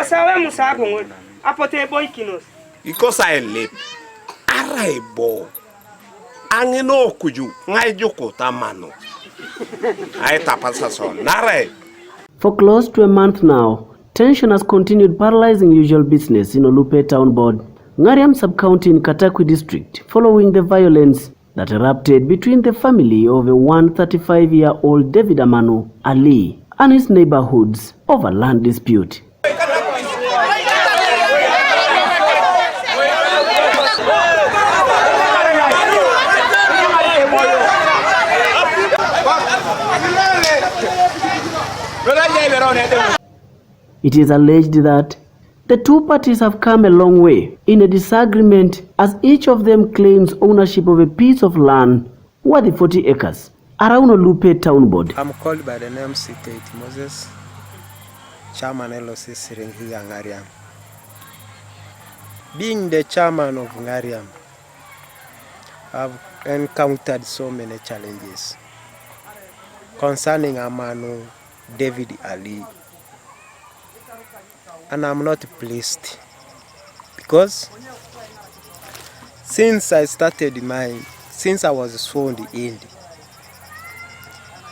sawe musago ngol. Apote boy kinos. Because I lip. Araibo. Angino kuju. Ngai joko tamano. I tapasa son. Nare. For close to a month now, tension has continued paralyzing usual business in Olupe Town Board, Ngariam sub-county in Katakwi district, following the violence that erupted between the family of a 135-year-old David Amanu Ali and his neighborhoods over land dispute. It is alleged that the two parties have come a long way in a disagreement as each of them claims ownership of a piece of land worth 40 acres around Olupe Town Board. I'm called by the name C.K.T. Moses, Chairman LOC Siringi Ngariam. Being the chairman of Ngariam, I've encountered so many challenges concerning Amanu David Ali. And I'm not pleased because since I was sworn in,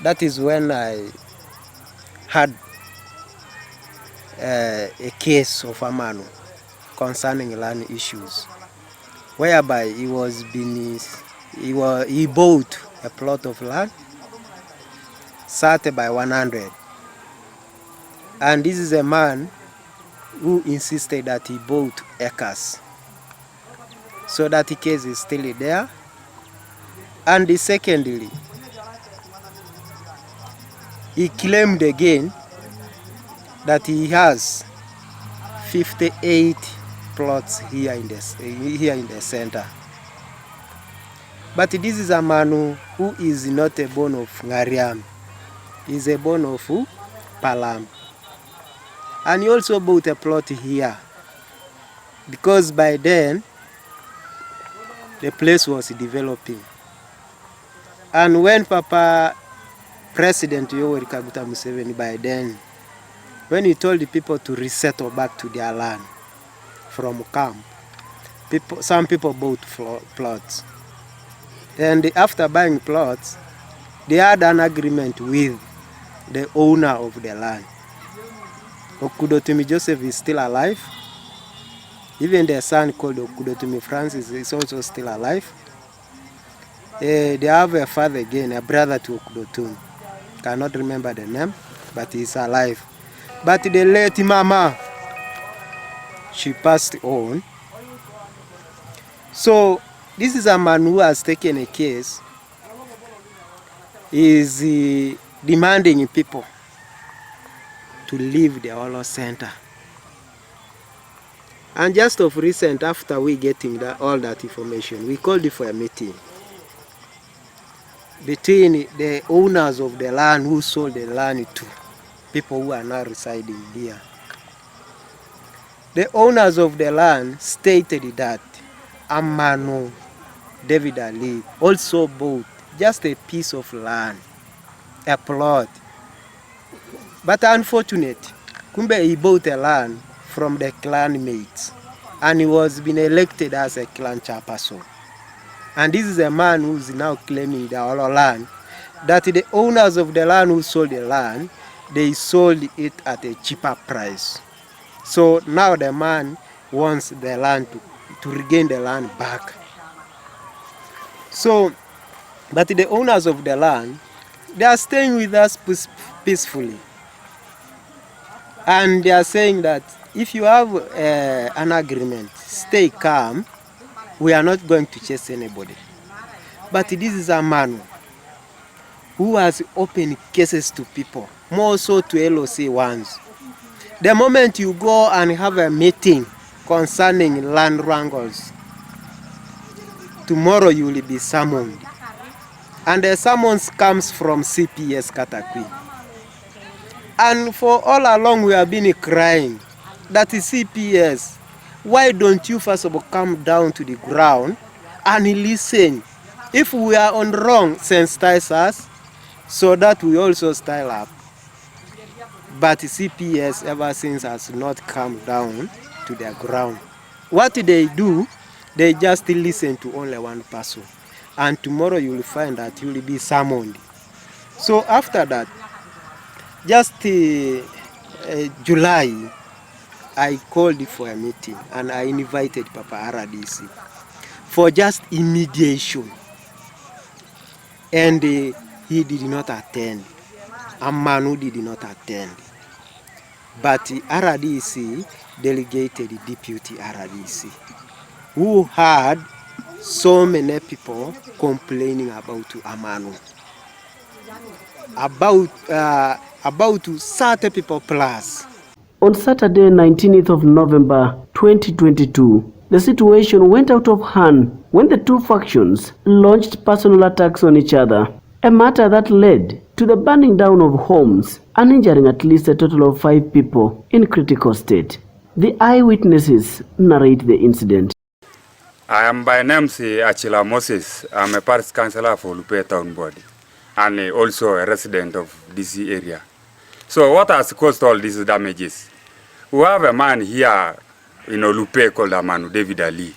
that is when I had a case of Amanu concerning land issues, whereby he bought a plot of land, started by 100, and this is a man who insisted that he bought acres. So that the case is still there. And secondly, he claimed again that he has 58 plots here in the center. But this is a man who is not a born of Ngariam. He is a born of Palam. And he also bought a plot here, because by then the place was developing. And when Papa President Yoweri Kaguta Museveni, by then, when he told the people to resettle back to their land from camp, some people bought plots. And after buying plots, they had an agreement with the owner of the land. Okudotumi Joseph is still alive. Even their son called Okudotumi Francis is also still alive. They have a father again, a brother to Okudotumi. Cannot remember the name, but he's alive. But the late mama, she passed on. So this is a man who has taken a case, is demanding people to leave the Olo Center. And just of recent, after we getting all that information, we called for a meeting between the owners of the land who sold the land to people who are now residing here. The owners of the land stated that Amanu David Ali also bought just a piece of land, a plot. But unfortunately, Kumbe, he bought a land from the clan mates, and he was being elected as a clan chairperson. And this is a man who is now claiming the whole land, that the owners of the land who sold the land, they sold it at a cheaper price. So now the man wants the land to regain the land back. So, but the owners of the land, they are staying with us peacefully. And they are saying that if you have an agreement, stay calm, we are not going to chase anybody. But this is a man who has opened cases to people, more so to LOC ones. The moment you go and have a meeting concerning land wrangles, tomorrow you will be summoned. And the summons comes from CPS Katakwi. And for all along we have been crying that is CPS. Why don't you first of all come down to the ground and listen? If we are on wrong, sensitize us so that we also style up. but CPS ever since has not come down to the ground. What they do, they just listen to only one person, and tomorrow you will find that you will be summoned. So after that, just July, I called for a meeting and I invited Papa RDC for just immediation, and he did not attend. Amanu did not attend, but RDC delegated Deputy RDC, who had so many people complaining about Amanu, about 30 people plus. On Saturday, 19th of November 2022, the situation went out of hand when the two factions launched personal attacks on each other, a matter that led to the burning down of homes and injuring at least a total of 5 people in critical state. The eyewitnesses narrate the incident. I am by name Achila Moses. I'm a parish councillor for Lupe Town Board and also a resident of this area. So what has caused all these damages? We have a man here in Lupe called Amanu David Ali.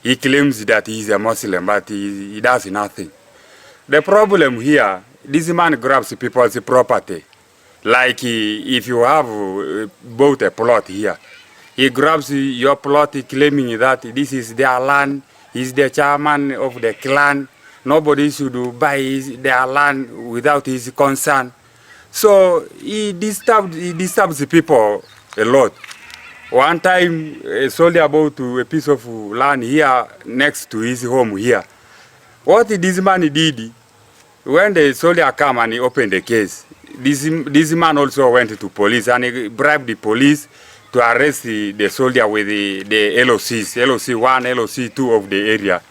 He claims that he is a Muslim, but he does nothing. The problem here, this man grabs people's property. Like if you have bought a plot here, he grabs your plot claiming that this is their land, he's the chairman of the clan, nobody should buy their land without his consent. So he disturbs the people a lot. One time, a soldier bought a piece of land here next to his home here. What this man did, when the soldier came and he opened the case, this man also went to police and he bribed the police to arrest the soldier with the LOCs, LOC 1, LOC 2 of the area.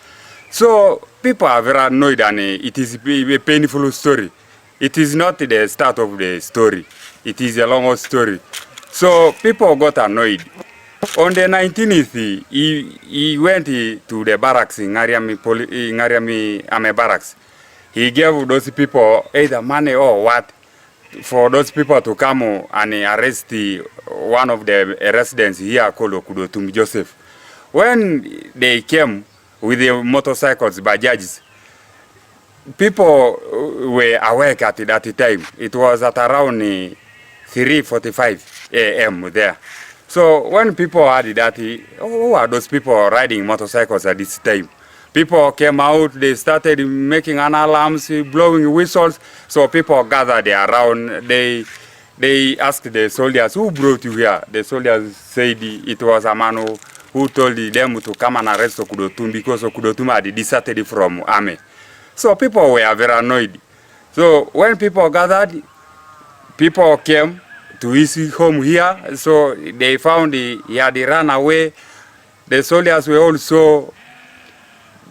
So people are very annoyed, and it is a painful story. It is not the start of the story. It is a long story. So people got annoyed. On the 19th, he went to the barracks in Ngariami Ame barracks. He gave those people either money or what for those people to come and arrest one of the residents here called Okudotum Joseph. When they came with the motorcycles, bajajs, people were awake at that time. It was at around 3:45 a.m. there. So when people heard that, who are those people riding motorcycles at this time? People came out, they started making an alarms, blowing whistles. So people gathered around. They asked the soldiers, who brought you here? The soldiers said it was Amanu who told them to come and arrest Okudotum because Okudotum had deserted from army. So people were very annoyed. So when people gathered, people came to his home here. So they found he had run away. The soldiers were also,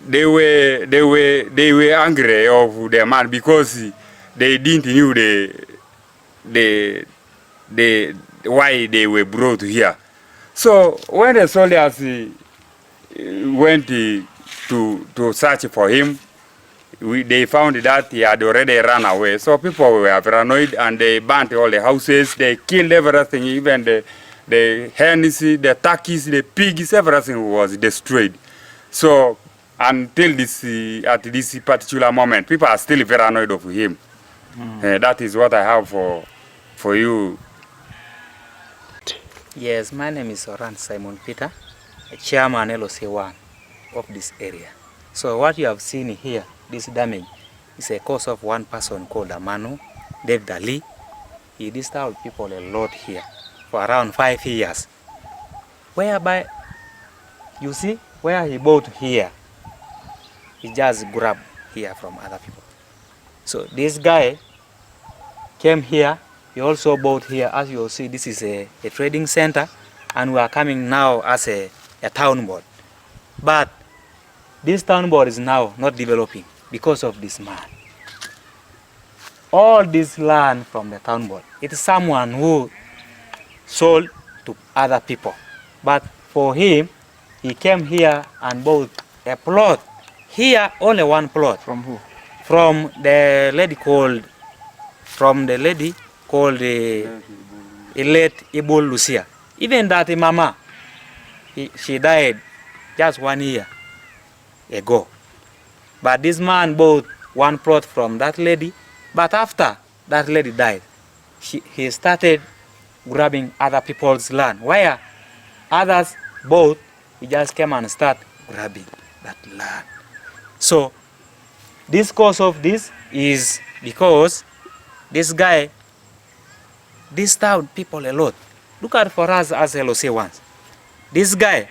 they were angry of the man because they didn't know why they were brought here. So when the soldiers went to search for him, they found that he had already run away. So people were very annoyed and they burnt all the houses. They killed everything, even the hens, the turkeys, the pigs, everything was destroyed. So until at this particular moment, people are still very annoyed of him. That is what I have for you. Yes, my name is Oran Simon Peter, chairman LOC1 of this area. So what you have seen here, this damage, is a cause of one person called Amanu David Ali. He disturbed people a lot here for around 5 years. Whereby, you see, where he bought here, he just grabbed here from other people. So this guy came here, he also bought here. As you see, this is a trading center, and we are coming now as a town board. But this town board is now not developing because of this man. All this land from the town board, it is someone who sold to other people. But for him, he came here and bought a plot. Here, only one plot. From who? From the lady called late Ibol Lucia. Even that mama, she died just 1 year ago. But this man bought one plot from that lady. But after that lady died, he started grabbing other people's land. Where others bought, he just came and start grabbing that land. So this cause of this is because this guy disturbed people a lot. Look at for us as LOC once. This guy,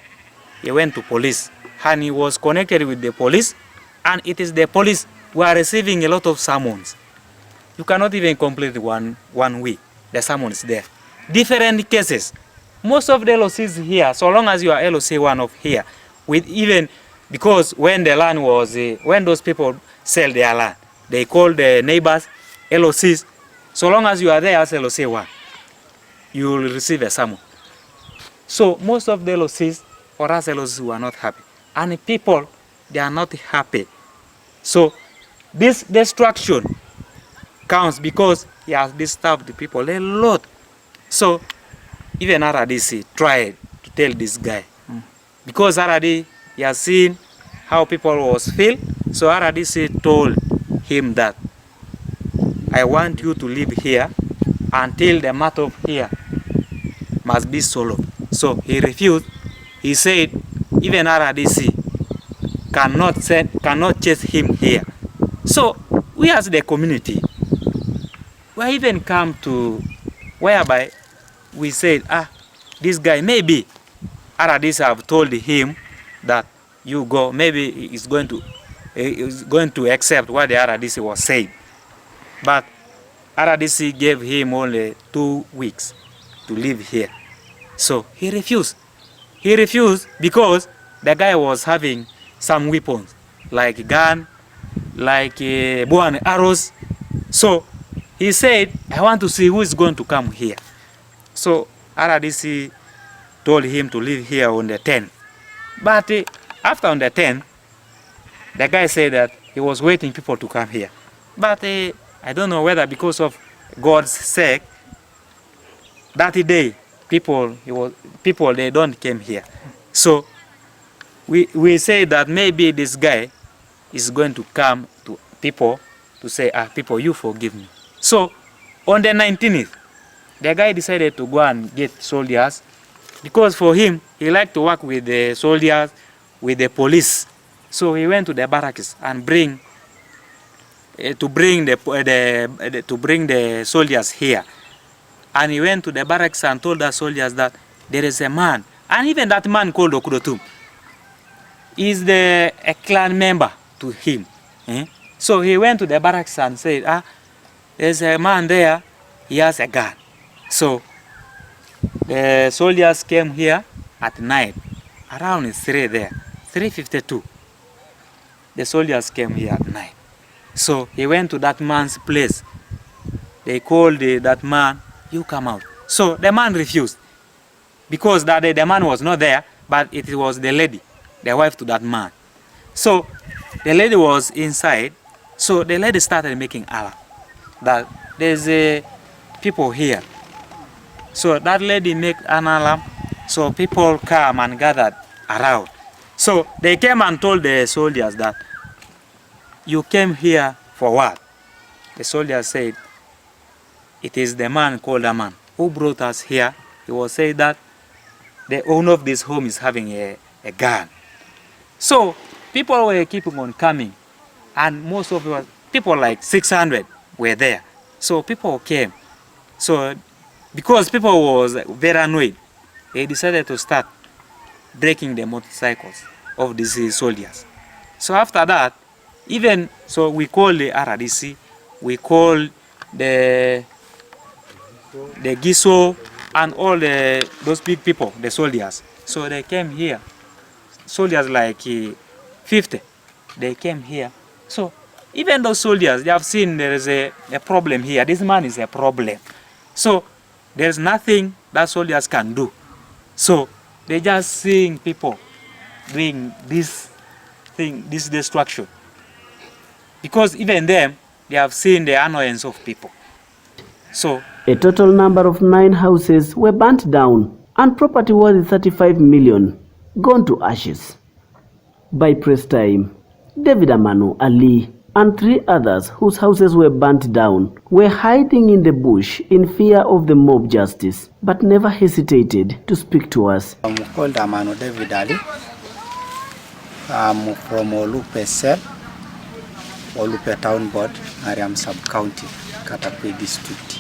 he went to police and he was connected with the police, and it is the police who are receiving a lot of summons. You cannot even complete one week. The summons there. Different cases. Most of the LOCs here, so long as you are LOC one of here, with even because when the land was, when those people sell their land, they call the neighbors LOCs. So long as you are there as LOC one, you will receive a summon. So most of the LOCs, for us LOCs, who are not happy, and people, they are not happy. So this destruction counts because he has disturbed the people a lot. So even RDC tried to tell this guy, because RD, he has seen how people was feel. So RDC told him that I want you to live here until the matter of here must be solved. So he refused. He said even RDC cannot chase him here. So we as the community, we even come to whereby we said, this guy, maybe RDC have told him that you go, maybe he's going to accept what the RDC was saying. But RDC gave him only 2 weeks to live here. So he refused. He refused because the guy was having some weapons, like gun, like bow and arrows. So he said, I want to see who is going to come here. So RDC told him to live here on the 10th. But after on the 10th, the guy said that he was waiting people to come here. But I don't know whether because of God's sake, that day people they don't came here. So we say that maybe this guy is going to come to people to say, people, you forgive me. So on the 19th, the guy decided to go and get soldiers, because for him, he liked to work with the soldiers, with the police. So he went to the barracks and bring the soldiers here. And he went to the barracks and told the soldiers that there is a man, and even that man called Okudotum is a clan member to him. So he went to the barracks and said, there's a man there, he has a gun. So the soldiers came here at night, around 3 there, 3:52. The soldiers came here at night. So he went to that man's place. They called that man, you come out. So the man refused, because that day the man was not there, but it was the lady, the wife to that man. So the lady was inside. So the lady started making alarm that there's people here. So that lady made an alarm. So people come and gathered around. So they came and told the soldiers that you came here for what? The soldiers said, it is the man called a man who brought us here. He was saying that the owner of this home is having a gun. So people were keeping on coming, and most of the people, like 600, were there. So people came. So because people was very annoyed, they decided to start breaking the motorcycles of these soldiers. So after that, even so, we called the RDC, we called the Giso and all those big people, the soldiers. So they came here, soldiers like 50, they came here. So even those soldiers, they have seen there is a problem here. This man is a problem. So there's nothing that soldiers can do. So they just seeing people doing this thing, this destruction. Because even them, they have seen the annoyance of people. So A total number of 9 houses were burnt down and property worth 35 million gone to ashes. By press time, David Amanu, Ali, and 3 others whose houses were burnt down were hiding in the bush in fear of the mob justice, but never hesitated to speak to us. I'm called Amanu David Ali. I'm from Olupe Cell, Olupe Town Board, Mariam Sub-County, Katakwi District.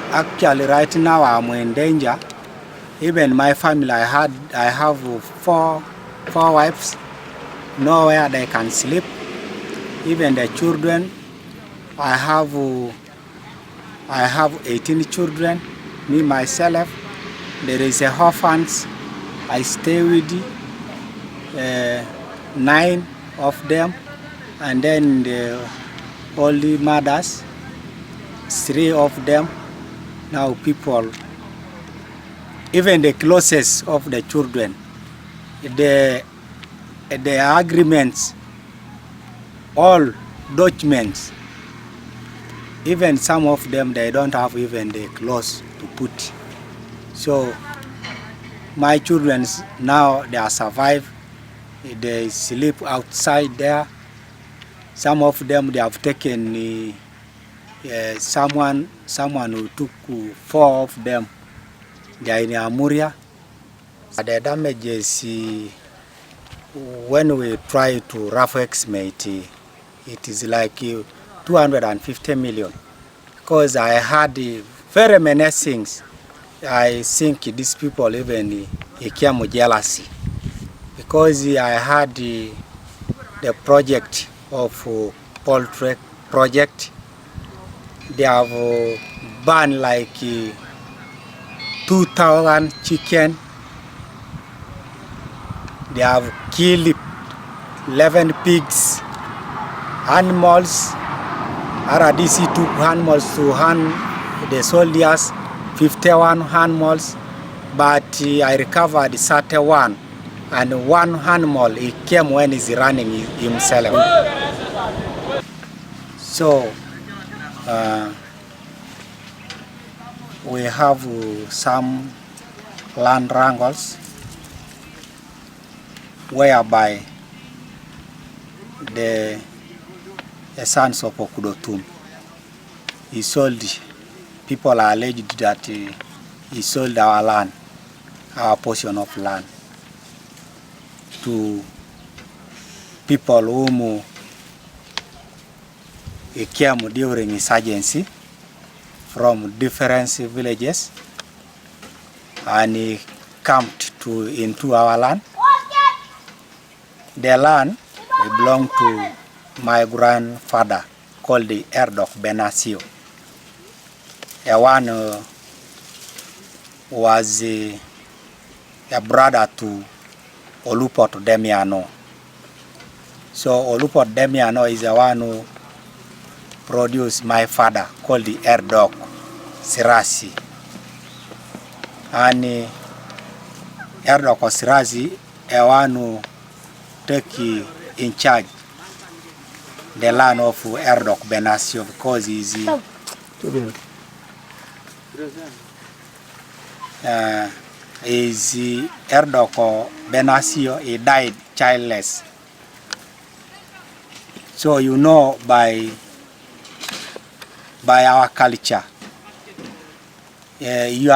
Actually, right now I'm in danger. Even my family, I have four wives, nowhere they can sleep. Even the children, I have 18 children, me myself. There is a orphans. I stay with 9 of them, and then the only mothers, 3 of them. Now people, even the closest of the children, the agreements, all documents, even some of them, they don't have even the clothes to put. So my children now, they are survive. They sleep outside there. Some of them, they have taken someone who took 4 of them. They are in Amuria. The damages, when we try to rough estimate, it is like 250 million. Because I had very many things. I think these people even came jealousy. Because I had the project of poultry project. They have burned like 2,000 chicken. They have killed 11 pigs, animals. RDC took animals to hand the soldiers, 51 animals, but I recovered 31, and 1 animal, he came when he's running himself. So we have some land wrangles whereby the sons of Okudotum, he sold, people are alleged that he sold our land, our portion of land, to people whom he came during insurgency from different villages, and he camped into our land. The land belonged to my grandfather, called the Erdok Benasio. The one was a brother to Olupot Demiano. So Olupot Demiano is the one who produced my father, called the Erdok Sirasi. And Erdok Sirasi is the one who take in charge the land of Erdok Benasio, because he's Erdok Benasio, he died childless. So you know, by our culture, you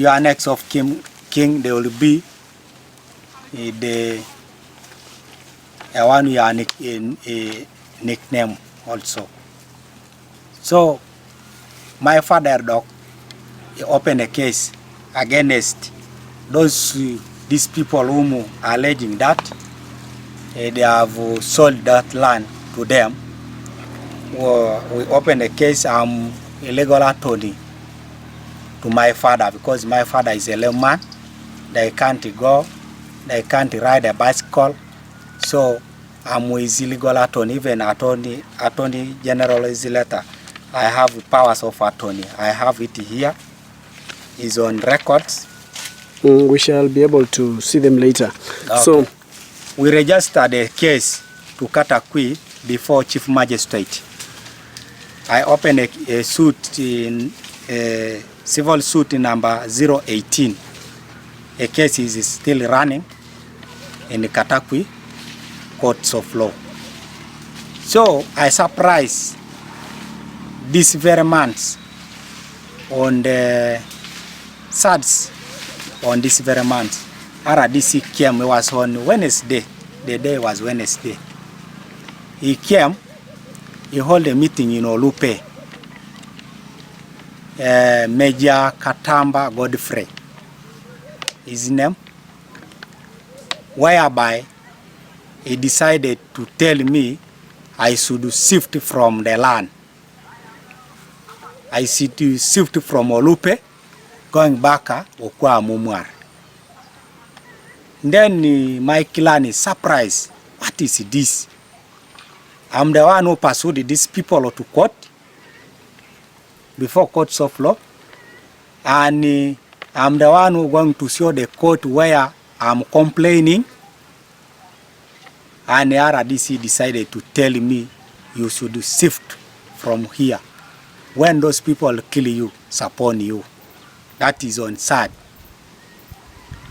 are next of king, they will be the one you are nickname also. So my father Erdok, he opened a case against these people whom are alleging that they have sold that land to them. We opened a case. I'm a legal attorney to my father, because my father is a layman. They can't go, they can't ride a bicycle. So I'm his legal attorney, even attorney general is letter. I have powers of attorney. I have it here. It's on records. We shall be able to see them later. Okay. So we registered a case to Katakwi before Chief Magistrate. I opened a suit in civil suit number 018. A case is still running in the Katakwi courts of law. So I surprised this very month on the SADS on this very month. RDC came, it was on Wednesday. The day was Wednesday. He came, he held a meeting in Olupe. Major Katamba Godfrey, his name, whereby he decided to tell me I should shift from the land. I should shift from Olupe, going back to Okwa Mumuar. Then my clan is surprised. What is this? I'm the one who pursued these people to court, before courts of law. And I'm the one who going to show the court where I'm complaining. And the RDC decided to tell me you should shift from here. When those people kill you, it's upon you. That is on sad.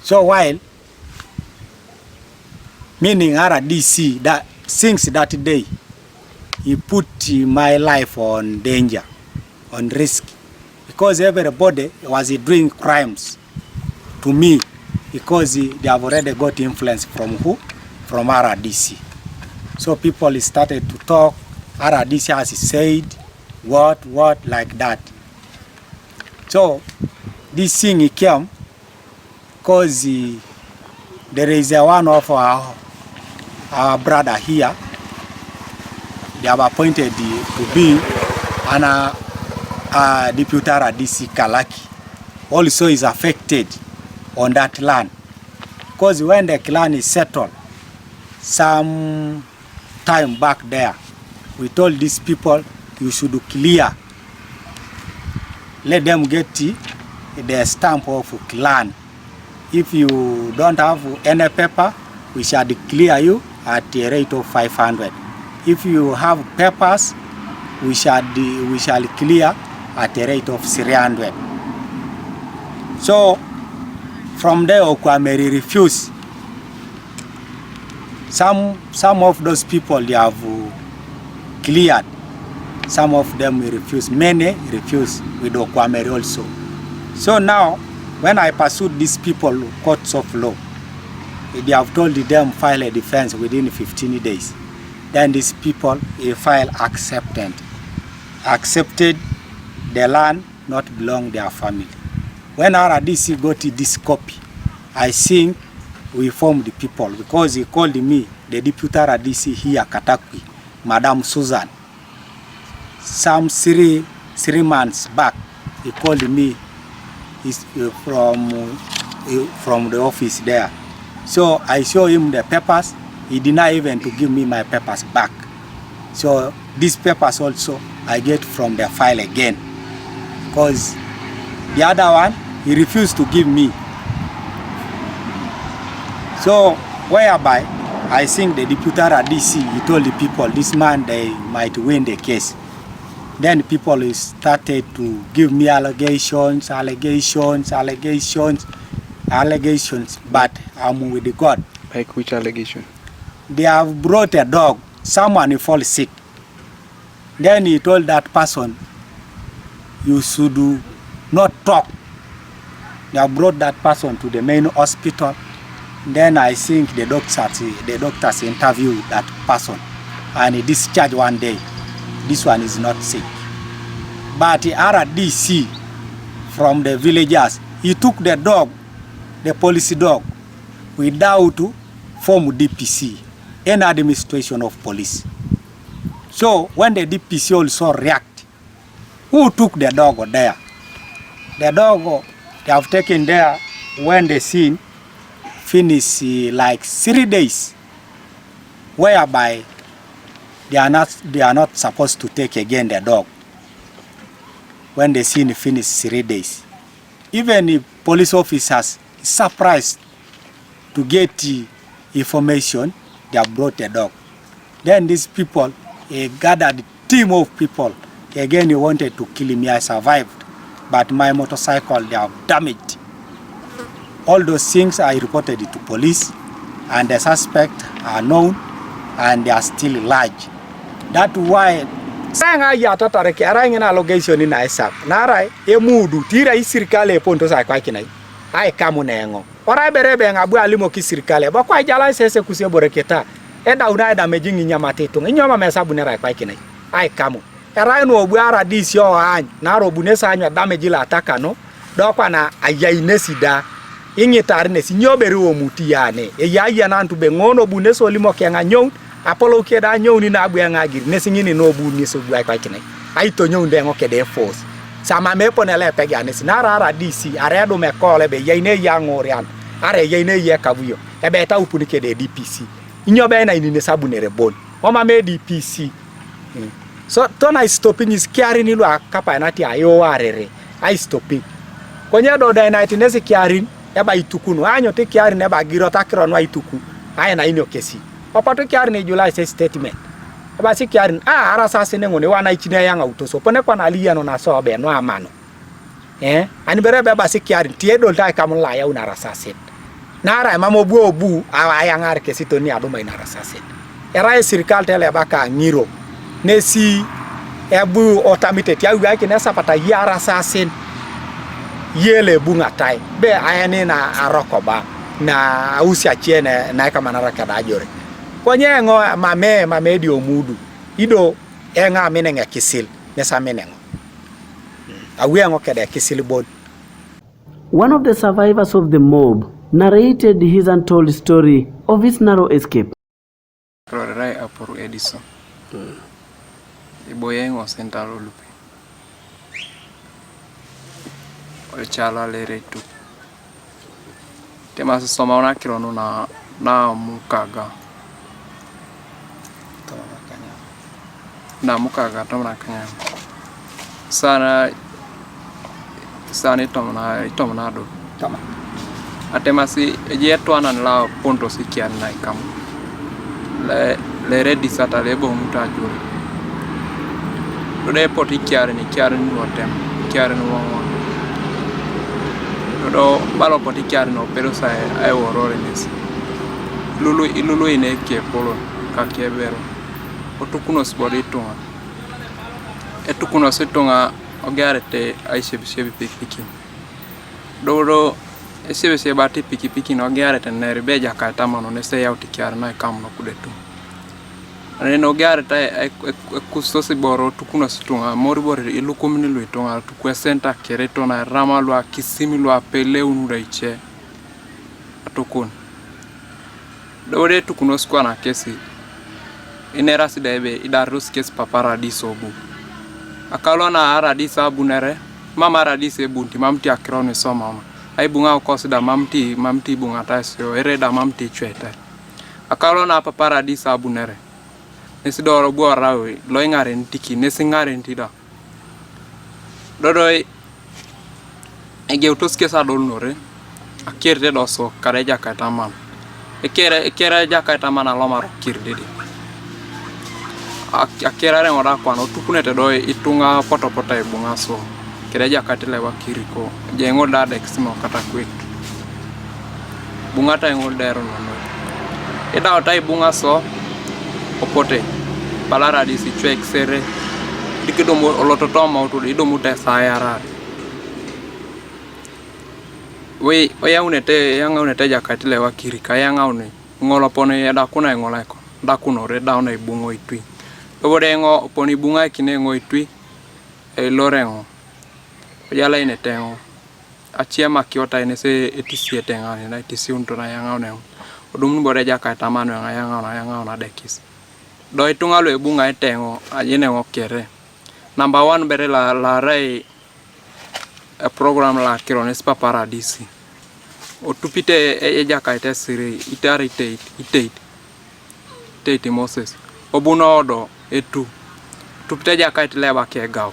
So while meaning RDC that since that day he put my life on danger, on risk, because everybody was doing crimes to me because they have already got influence from who? From RDC. So people started to talk. RDC has said what like that. So this thing came because there is one of our brother here. They have appointed to be an deputy RDC Kalaki. Also is affected on that land. Because when the clan is settled, some time back there, we told these people you should clear. Let them get the stamp of clan. If you don't have any paper, we shall clear you at a rate of 500. If you have papers, we shall clear at a rate of 300. So from there, Okwameri refused. Some of those people they have cleared. Some of them refuse. Many refuse with Okwameri also. So now, when I pursued these people courts of law, they have told them file a defense within 15 days. Then these people file accepted the land not belong their family. When RDC got this copy, I think we formed the people because he called me, the deputy RDC here, Katakwi, Madam Susan. Some 3 months back, he called me from the office there. So I show him the papers. He denied even to give me my papers back. So these papers also I get from the file again. Because the other one, he refused to give me. So whereby I think the deputy RDC, he told the people, this man, they might win the case. Then people started to give me allegations, but I'm with God. Like which allegation? They have brought a dog, someone who falls sick. Then he told that person, you should not talk. They have brought that person to the main hospital. Then I think the doctors interviewed that person and he discharged one day. This one is not sick. But the RDC from the villagers, he took the dog, the police dog, without form DPC, any administration of police. So when the DPC also react, who took the dog there? The dog they have taken there when the scene finish like 3 days, whereby they are not supposed to take again the dog when the scene finish 3 days. Even the police officers surprised to get information, they have brought the dog. Then these people gathered a team of people. Again, he wanted to kill me. I survived, but my motorcycle, they have damaged. All those things I reported it to police, and the suspects are known, and they are still large. That's why Sanga ya tatare ke arang na allegation ni naisap. Narai e mudu tira isirikale ponto sa kwa kinai. Ai kamu nengo. Ora berebe ngabu alimo kisirikale. Ba kwa jala sese kusie boreketa. Eda una eda mejingi nyama tetu. Nyama mesabu nera kwa kinai. Ai kamu. Era no obu ara disi o an. Na ro bunesa anyo damage la ataka no. Do kwa na ayayinesida. Ingi tarnesi nyoberi wo muti yane. E ya na ntu be ngono bunesa olimo kenga nyon. Apollo keda nyon ni na abu nga giri. Nesi ngini no bu ni so bu kwa kinai. Ai to nyon de ngo kede force. Sama me ponele pega nesi nara disi aredo me kole be yene yangorian. Are yene ye kabuyo. Ebe ta upunike de DPC. Inyobe na inine sabu nere bon. Oma me DPC. So tona stopping is carrying ilu akapa nati ayo arere. I stopping. Konye do da night nesi carrying eba itukunu. Anyo te carrying eba giro takiro no ituku. Aya na inyo kesi. Opato carrying July say statement. Eba si carrying ara sase ngone wana ichine yanga utoso. Pone kwa na liya no na so be no amano. Ani berebe eba si carrying tie do ta kamula ya una rasase. Nara mama obu aya ngare kesi to ni adoma ina rasase. Era sirikal tele baka ngiro. Nesi ebu otamite ya uga ke nesa pata yara sasin yele bunga tai be ayane na arokoba na usi achiene na kama na rakada jore konye ngo mame di omudu ido enga menenga kisil nesa menengo awe ngo kede kisil bod. One of the survivors of the mob narrated his untold story of his narrow escape. Rorai aporu Edison. Iboyengo Central Lupe. Ochala leretu. Tema soma una kirono na mukaga. Na mukaga tomna kanya. Sana itomna do. Tama. Atemasi yetu ananla ponto sikia na ikamu. Le redi sata lebo mutajuri. Today poti kiare ni watem kiare ni wongo. Do balo poti kiare no pero sa ai worore nesi. Lulu ine ke polo ka kebero. Otukuno sbodi tonga. Etukuno setonga ogarete ai shebi piki. Do SBC bati piki no garete na rebeja ka tamano ne se yauti kiare na kamno kudetu. Reno gareta kustosi boro tukuna situnga moribore ilukumini luitonga tukwe senta kereto na rama lwa kisimi lwa pele unuraiche atukun dore tukuno skwa na kesi inera sidebe idarus kesi paparadiso bu akalo na aradisa bunere mama aradise bunti mamti akirone so mama ai bunga ukosida mamti bunga tasio ereda mamti chweta akalo na paparadisa bunere nesi doro buarawe loingare ntiki nesi ngare ntida dodoi ege utoske sa dolnore akirde doso kareja kataman ekere ja kataman alomaro kirdedi akera re ngora kwano tukunete doi itunga poto ibunga so kereja katile wakiriko jengo dade kisimo Katakwi bunga ta ngol dero no eda otai bunga so opote palara disi chwe xere dikidomo olototoma utudo idomo te sayara we yanga unete jakatile wakirika yanga une ngolo pone yada kuna ngola ko dakuno re dauna ibungo itwi obode ngo poni bunga kine ngo itwi e lorengo yala ine tengo achia makiota ine se etisi etenga na etisi unto na yanga une odum bode jakata manu yanga na dekis do itunga lo ebunga etengo ajine ngokere number 1 bere la rai a program la kirones paradisi otupite ejakaite siri itarite ite Moses obunodo etu tupite jakaite leba kegao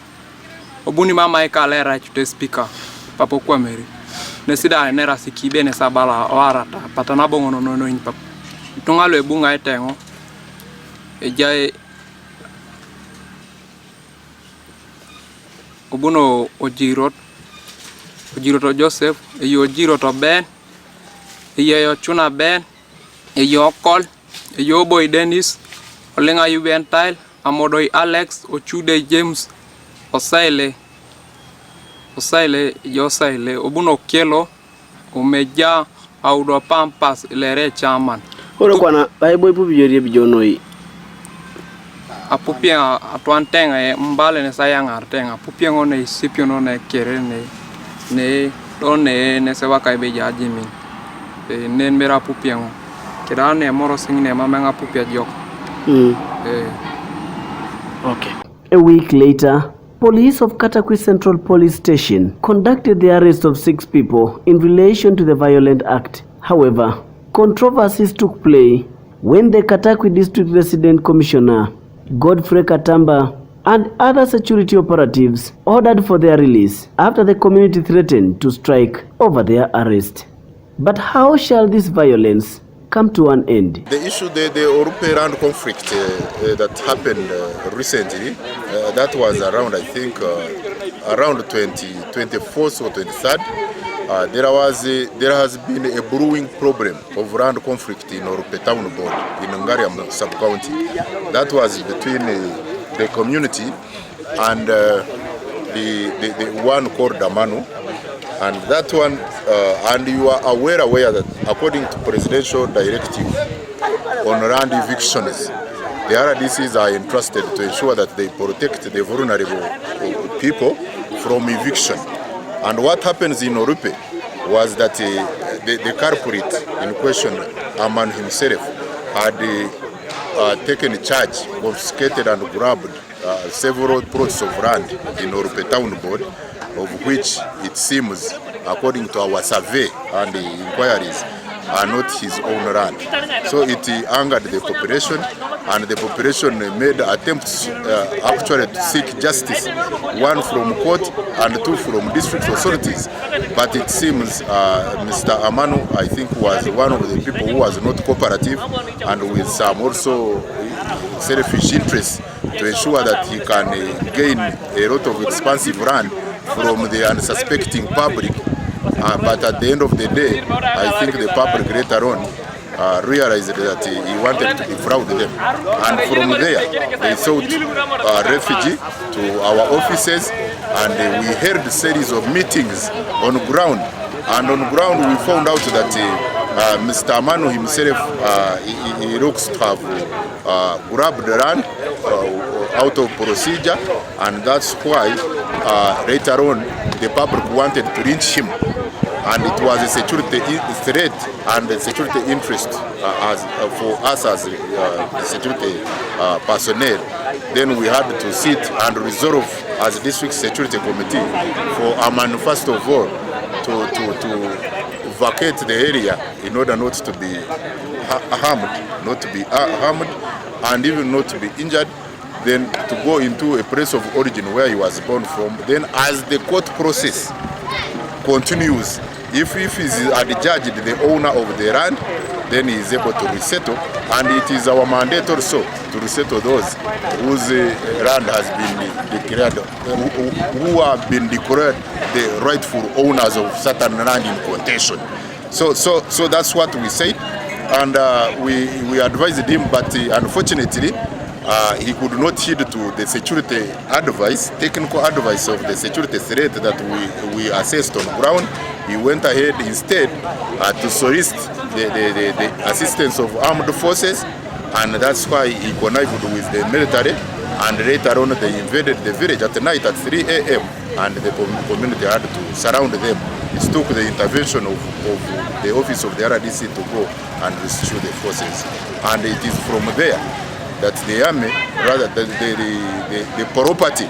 obuni mama ekalera chute speaker papo kwa meri nesida nera sikibe ne sabala warata patana bongono no inpa itunga lo ebunga etengo Ejae obuno ojirot to Joseph, eyo ojiro to Ben, eyo chuna Ben, eyo Kol, eyo boy Dennis, olenga yuben tile, amodoi Alex, ochude James, osaile, obuno kelo, omeja audo pampas lere chairman. Ora kwana bai boy pu bijori bijonoi. Apupia atuantenga mbale ne sayang artenga apupia ngone sipio no ne kere ne se wakai be jaji min ne mera apupia ngo kira ne moro singne mamenga apupia jok. Okay. A week later, police of Katakwi Central Police Station conducted the arrest of 6 people in relation to the violent act. However, controversies took play when the Katakwi District Resident Commissioner Godfrey Katamba and other security operatives ordered for their release after the community threatened to strike over their arrest. But how shall this violence come to an end? The issue, the European conflict that happened recently, that was around, I think, around 24th or 23rd. There has been a brewing problem of land conflict in Orupe Town Board in Ngariam sub-county. That was between the community and the one called Damano. And that one, and you are aware that according to presidential directive on land evictions, the RDCs are entrusted to ensure that they protect the vulnerable people from eviction. And what happens in Orupe was that the culprit in question, Aman himself, had taken charge, confiscated and grabbed several plots of land in Orupe Town Board, of which it seems, according to our survey and the inquiries, are not his own land. So it angered the population, and the population made attempts actually to seek justice, 1 from court and 2 from district authorities. But it seems Mr. Amano, I think, was one of the people who was not cooperative and with some also selfish interests to ensure that he can gain a lot of expansive land from the unsuspecting public. But at the end of the day, I think the public later on realized that he wanted to defraud them. And from there, they sought refuge to our offices, and we held a series of meetings on ground. And on ground, we found out that Mr. Amano himself, he looks to have grabbed the land out of procedure, and that's why later on the public wanted to lynch him. And it was a security threat and a security interest for us as security personnel. Then we had to sit and resolve as district security committee for Aman, first of all, to vacate the area in order not to be harmed, and even not to be injured, then to go into a place of origin where he was born from. Then as the court process continues, if he is adjudged the owner of the land, then he is able to resettle, and it is our mandate also to resettle those whose land has been declared, who have been declared the rightful owners of certain land in quotation. So that's what we say, and we advised him, but unfortunately he could not heed to the security advice, technical advice of the security threat that we assessed on ground. He went ahead instead to solicit the assistance of armed forces, and that's why he connived with the military, and later on they invaded the village at night at 3 a.m. and the community had to surround them. It took the intervention of the office of the RDC to go and rescue the forces, and it is from there that the army, rather the property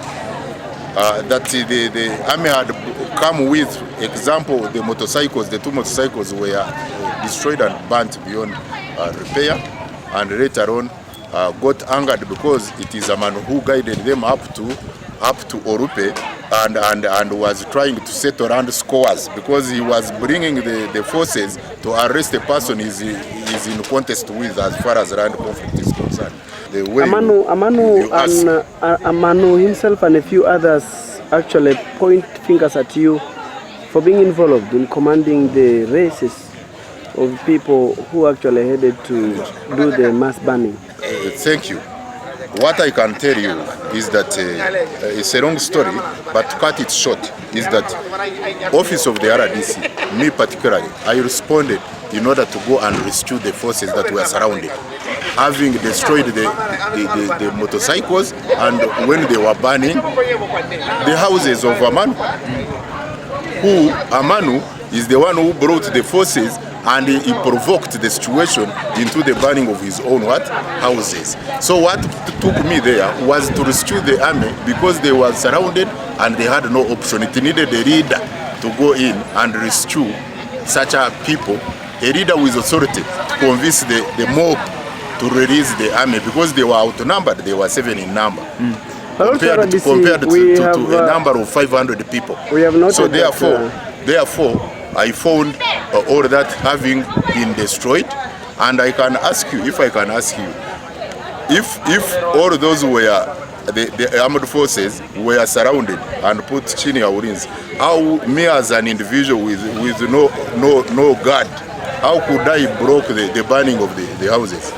that the army had come with, example, the motorcycles, the 2 motorcycles were destroyed and burnt beyond repair, and later on got angered because it is a man who guided them up to Orupe and was trying to settle around scores because he was bringing the forces to arrest a person is in contest with as far as land conflict is concerned. The way Amanu himself and a few others actually point fingers at you for being involved in commanding the races of people who actually headed to do the mass burning. Thank you. What I can tell you is that it's a long story, but to cut it short, is that office of the RDC, me particularly, I responded in order to go and rescue the forces that were surrounded, having destroyed the motorcycles and when they were burning the houses of Amanu. Amanu is the one who brought the forces and he provoked the situation into the burning of his own houses. So what took me there was to rescue the army because they were surrounded and they had no option. It needed a leader to go in and rescue such a people, a leader with authority to convince the mob to release the army because they were outnumbered. They were 7 in number. Compared to a number of 500 people. So therefore, I found all that having been destroyed, and I can ask you, if all those were the armed forces were surrounded and put chini ya ulinzi, how me as an individual with no guard, how could I block the burning of the houses?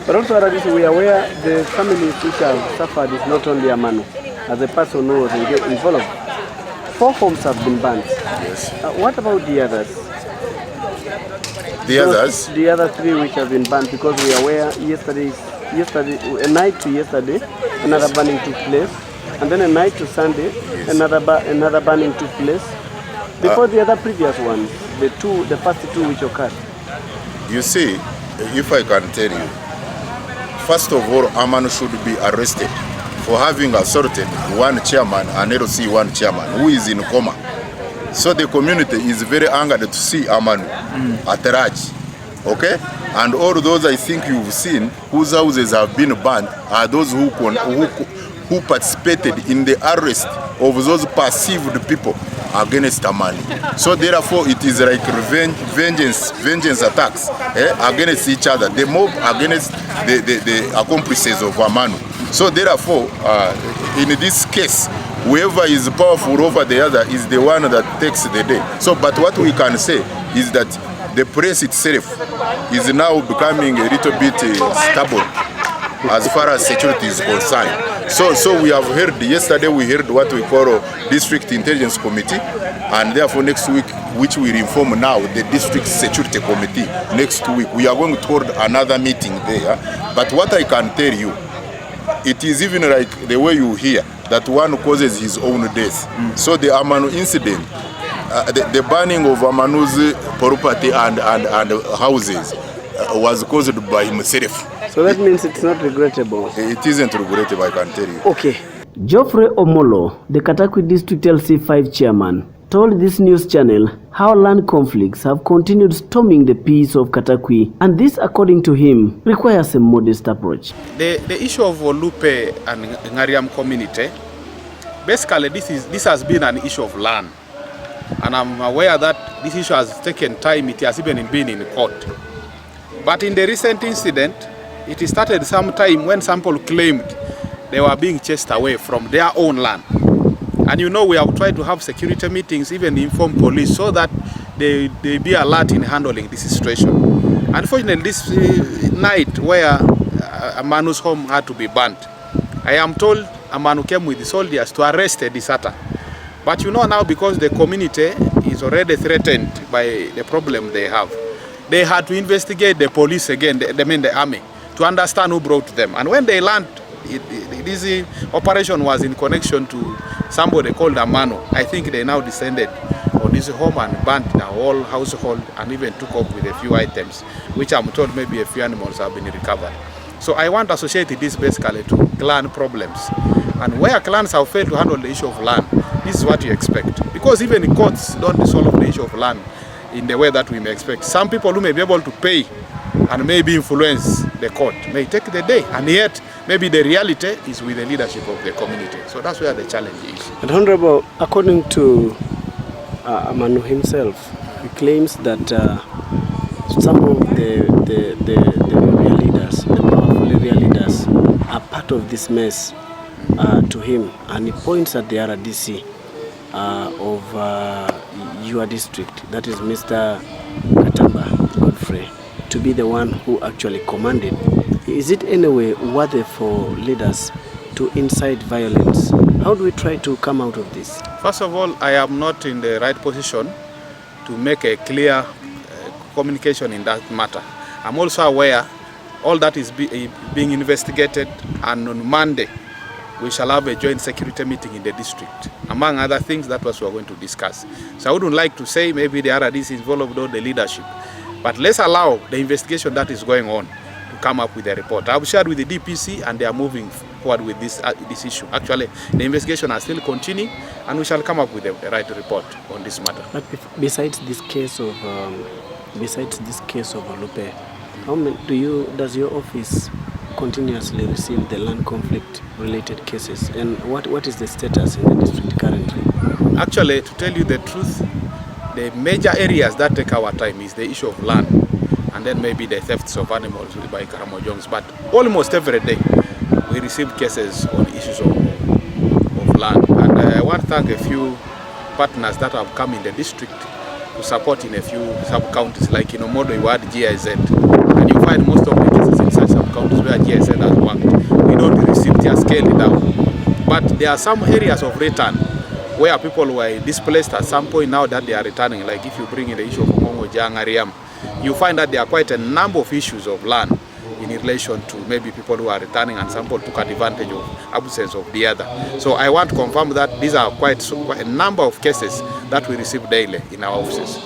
But also, we are aware the families which have suffered is not only Amanu, as a person who was involved. 4 homes have been burnt. Yes. What about the others? The other 3 which have been burnt, because we are aware yesterday, a night to yesterday, another burning took place, and then a night to Sunday, yes, another burning took place. Before the other previous ones, the first 2 which occurred. You see, if I can tell you, first of all, Amanu should be arrested for having assaulted 1 chairman and LC 1 chairman who is in coma. So the community is very angered to see Amanu at large. Okay? And all those I think you've seen whose houses have been burnt are those who participated in the arrest of those perceived people against Amanu. So therefore it is like vengeance attacks against each other. The mob against the accomplices of Amanu. So therefore, in this case, whoever is powerful over the other is the one that takes the day. So, but what we can say is that the press itself is now becoming a little bit stubborn as far as security is concerned. So we have heard, yesterday we heard what we call a District Intelligence Committee, and therefore next week, which we inform now, the District Security Committee, next week, we are going to hold another meeting there. But what I can tell you, it is even like the way you hear that one causes his own death. So the Amanu incident, the burning of Amanu's property and houses was caused by himself. So that means it's not regrettable? It isn't regrettable, I can tell you. Okay. Geoffrey Omolo, the Katakwi District LC5 chairman, told this news channel how land conflicts have continued storming the peace of Katakwi, and this, according to him, requires a modest approach. The issue of Olupe and Ngariam community, basically this has been an issue of land, and I'm aware that this issue has taken time. It has even been in court. But in the recent incident, it started sometime when some people claimed they were being chased away from their own land. And you know, we have tried to have security meetings, even inform police, so that they be alert in handling this situation. Unfortunately, this night where Amanu's home had to be burnt, I am told Amanu came with the soldiers to arrest the deserter. But you know now, because the community is already threatened by the problem they have, they had to investigate the police again, the army, to understand who brought them. And when they learned this operation was in connection to somebody called Amanu, I think they now descended on his home and burnt the whole household and even took off with a few items, which I'm told maybe a few animals have been recovered. So I want to associate this basically to clan problems. And where clans have failed to handle the issue of land, this is what you expect. Because even the courts don't solve the issue of land in the way that we may expect. Some people who may be able to pay and maybe influence the court may take the day, and yet maybe the reality is with the leadership of the community. So that's where the challenge is. And Honorable, according to Manu himself, he claims that some of the area leaders, the powerful area leaders, are part of this mess to him, and he points at the RDC of your district, that is Mr. Katamba Godfrey, to be the one who actually commanded. Is it anyway worthy for leaders to incite violence? How do we try to come out of this? First of all, I am not in the right position to make a clear communication in that matter. I'm also aware all that is being investigated, and on Monday we shall have a joint security meeting in the district. Among other things, that was what we are going to discuss. So I wouldn't like to say maybe the RDC is involved or the leadership, but let's allow the investigation that is going on to come up with a report. I've shared with the DPC and they are moving forward with this issue. Actually, the investigation are still continuing and we shall come up with the right report on this matter. But besides this case of Olupe, how many does your office continuously receive the land conflict related cases, and what is the status in the district currently? Actually, to tell you the truth, the major areas that take our time is the issue of land, and then maybe the thefts of animals by Karamojongs. But almost every day we receive cases on issues of land. And I want to thank a few partners that have come in the district to support in a few sub-counties, like in Omodo you had GIZ. And you find most of the cases in such sub-counties where GIZ has worked, we don't receive, they are scaled down. But there are some areas of return where people were displaced at some point, now that they are returning. Like if you bring in the issue of Mongo, Jangariam, you find that there are quite a number of issues of land in relation to maybe people who are returning, and some people took advantage of absence of the other. So I want to confirm that these are quite a number of cases that we receive daily in our offices.